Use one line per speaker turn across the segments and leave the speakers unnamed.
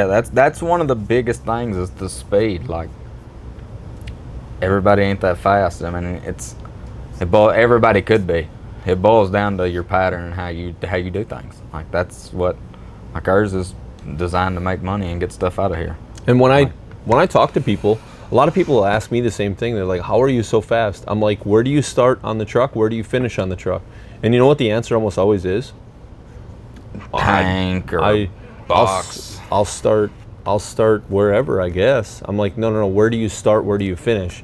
Yeah, that's one of the biggest things is the speed. Like everybody ain't that fast. I mean, everybody could be. It boils down to your pattern and how you do things. Like that's what like ours is designed to make money and get stuff out of here.
And
Like,
when I talk to people, a lot of people ask me the same thing. They're like, "How are you so fast?" I'm like, "Where do you start on the truck? Where do you finish on the truck?" And you know what the answer almost always is?
tank or box.
I'll start wherever, I guess. I'm like, no, where do you start, where do you finish?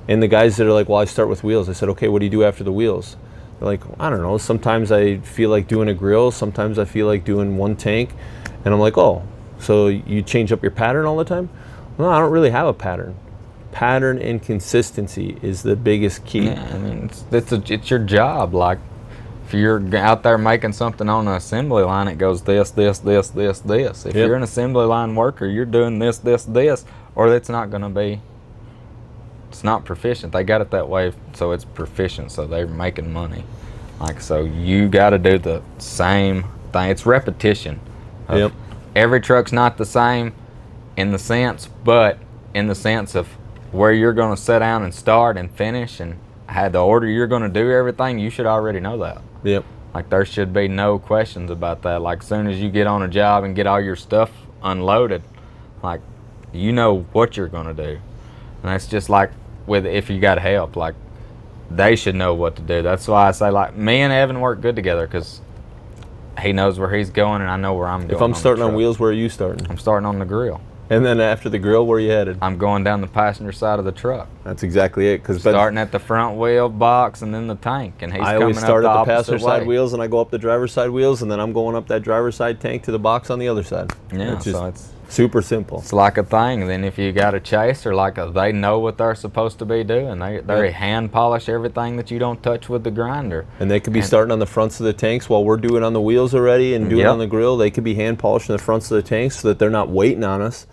And the guys that are like, well, I start with wheels. I said, okay, what do you do after the wheels? They're like, I don't know. Sometimes I feel like doing a grill. Sometimes I feel like doing one tank. And I'm like, oh, so you change up your pattern all the time? Well, I don't really have a pattern. Pattern and consistency is the biggest key.
Yeah, I mean, it's your job. Like, if you're out there making something on an assembly line, it goes this, this, this, this, this. If you're an assembly line worker, you're doing this, this, this, or it's not going to be. It's not proficient. They got it that way, so it's proficient. So they're making money. Like, so you got to do the same thing. It's repetition. Every truck's not the same in the sense, but in the sense of where you're going to sit down and start and finish and how the order you're going to do everything, you should already know that.
Yep.
Like, there should be no questions about that. Like, as soon as you get on a job and get all your stuff unloaded, like, you know what you're going to do. And that's just like with if you got help, like, they should know what to do. That's why I say, like, me and Evan work good together because he knows where he's going and I know where I'm going.
If I'm starting on wheels, where are you starting?
I'm starting on the grill.
And then after the grill, where are you headed?
I'm going down the passenger side of the truck.
That's exactly it. Cause
starting at the front wheel box and then the tank. And
I always start at the passenger side wheels and I go up the driver's side wheels and then I'm going up that driver's side tank to the box on the other side.
Yeah,
it's just
so it's
super simple.
It's like a thing. And then if you got a chaser, like they know what they're supposed to be doing. They hand polish everything that you don't touch with the grinder.
And they could be starting on the fronts of the tanks while we're doing on the wheels already and doing on the grill. They could be hand polishing the fronts of the tanks so that they're not waiting on us.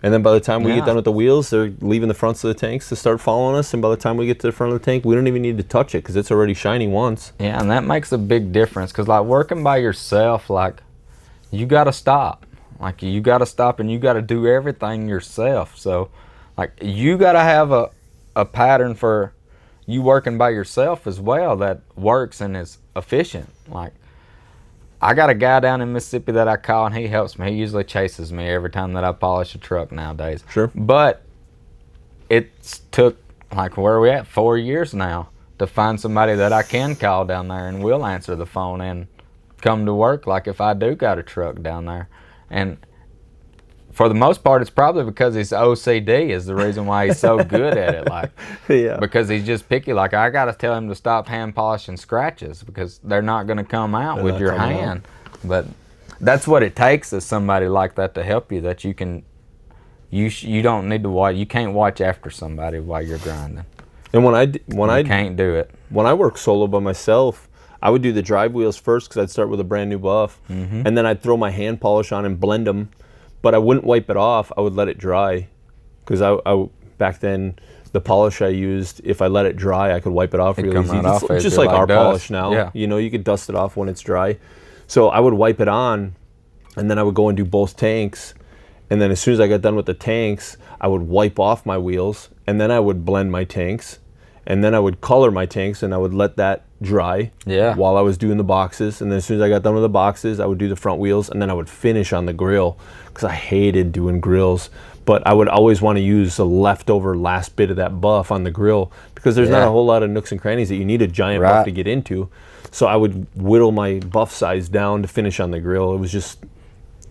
And then by the time we get done with the wheels, they're leaving the fronts of the tanks to start following us. And by the time we get to the front of the tank, we don't even need to touch it because it's already shiny once.
Yeah, and that makes a big difference because, like, working by yourself, like, you got to stop. Like, you got to stop and you got to do everything yourself. So, like, you got to have a pattern for you working by yourself as well that works and is efficient. Like, I got a guy down in Mississippi that I call and he helps me. He usually chases me every time that I polish a truck nowadays.
Sure.
But it's took, like, where are we at? 4 years now to find somebody that I can call down there and will answer the phone and come to work, like if I do got a truck down there. And for the most part, it's probably because his OCD is the reason why he's so good at it. Like, because he's just picky. Like, I got to tell him to stop hand polishing scratches because they're not going to come out with your hand. But that's what it takes is somebody like that to help you. That you can, you don't need to watch. You can't watch after somebody while you're grinding.
And I
can't do it.
When I work solo by myself, I would do the drive wheels first because I'd start with a brand new buff, and then I'd throw my hand polish on and blend them. But I wouldn't wipe it off. I would let it dry because I back then the polish I used, if I let it dry, I could wipe it off really easy. It's just like our polish now.
Yeah.
You know, you could dust it off when it's dry. So I would wipe it on, and then I would go and do both tanks. And then as soon as I got done with the tanks, I would wipe off my wheels, and then I would blend my tanks, and then I would color my tanks, and I would let that dry while I was doing the boxes. And then as soon as I got done with the boxes, I would do the front wheels, and then I would finish on the grill because I hated doing grills. But I would always want to use the leftover last bit of that buff on the grill because there's not a whole lot of nooks and crannies that you need a giant buff to get into. So I would whittle my buff size down to finish on the grill. It was just,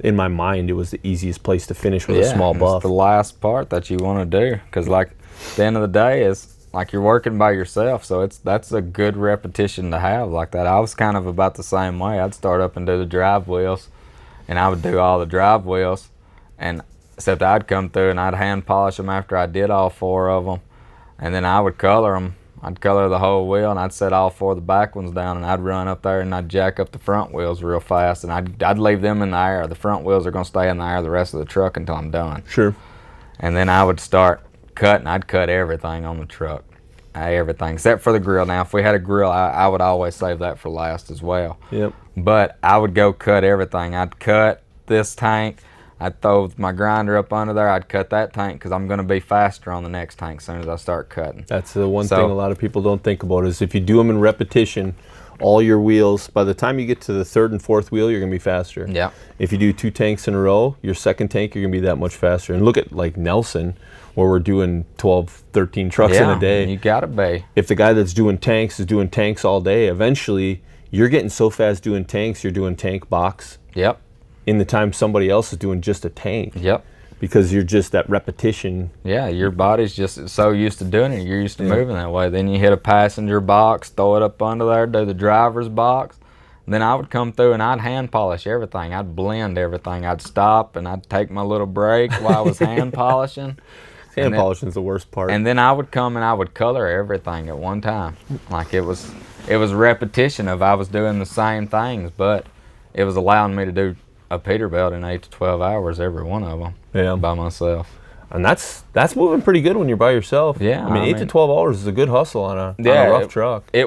in my mind, it was the easiest place to finish with a small buff.
It's the last part that you want to do because, like, at the end of the day is, like, you're working by yourself, so that's a good repetition to have like that. I was kind of about the same way. I'd start up and do the drive wheels, and I would do all the drive wheels, and except I'd come through and I'd hand polish them after I did all 4 of them, and then I would color them. I'd color the whole wheel, and I'd set all 4 of the back ones down, and I'd run up there and I'd jack up the front wheels real fast, and I'd leave them in the air. The front wheels are going to stay in the air the rest of the truck until I'm done.
Sure.
And then I would start cutting. I'd cut everything on the truck. Everything except for the grill. Now, if we had a grill, I would always save that for last as well.
Yep.
But I would go cut everything. I'd cut this tank. I'd throw my grinder up under there. I'd cut that tank because I'm going to be faster on the next tank as soon as I start cutting.
That's the one thing a lot of people don't think about is if you do them in repetition, all your wheels, by the time you get to the third and fourth wheel, you're going to be faster.
Yeah.
If you do 2 tanks in a row, your second tank, you're going to be that much faster. And look at like Nelson, where we're doing 12, 13 trucks in a day.
You got to be.
If the guy that's doing tanks is doing tanks all day, eventually you're getting so fast doing tanks, you're doing tank box.
Yep.
In the time somebody else is doing just a tank.
Yep.
Because you're just that repetition.
Yeah, your body's just so used to doing it. You're used to moving that way. Then you hit a passenger box, throw it up under there, do the driver's box. Then I would come through and I'd hand polish everything. I'd blend everything. I'd stop and I'd take my little break while I was hand polishing.
Hand polishing is the worst part.
And then I would come and I would color everything at one time. Like it was repetition of I was doing the same things, but it was allowing me to do a Peterbilt in 8 to 12 hours, every one of them, by myself.
And that's moving pretty good when you're by yourself.
Yeah,
I mean 8 to 12 hours is a good hustle on a rough truck.
It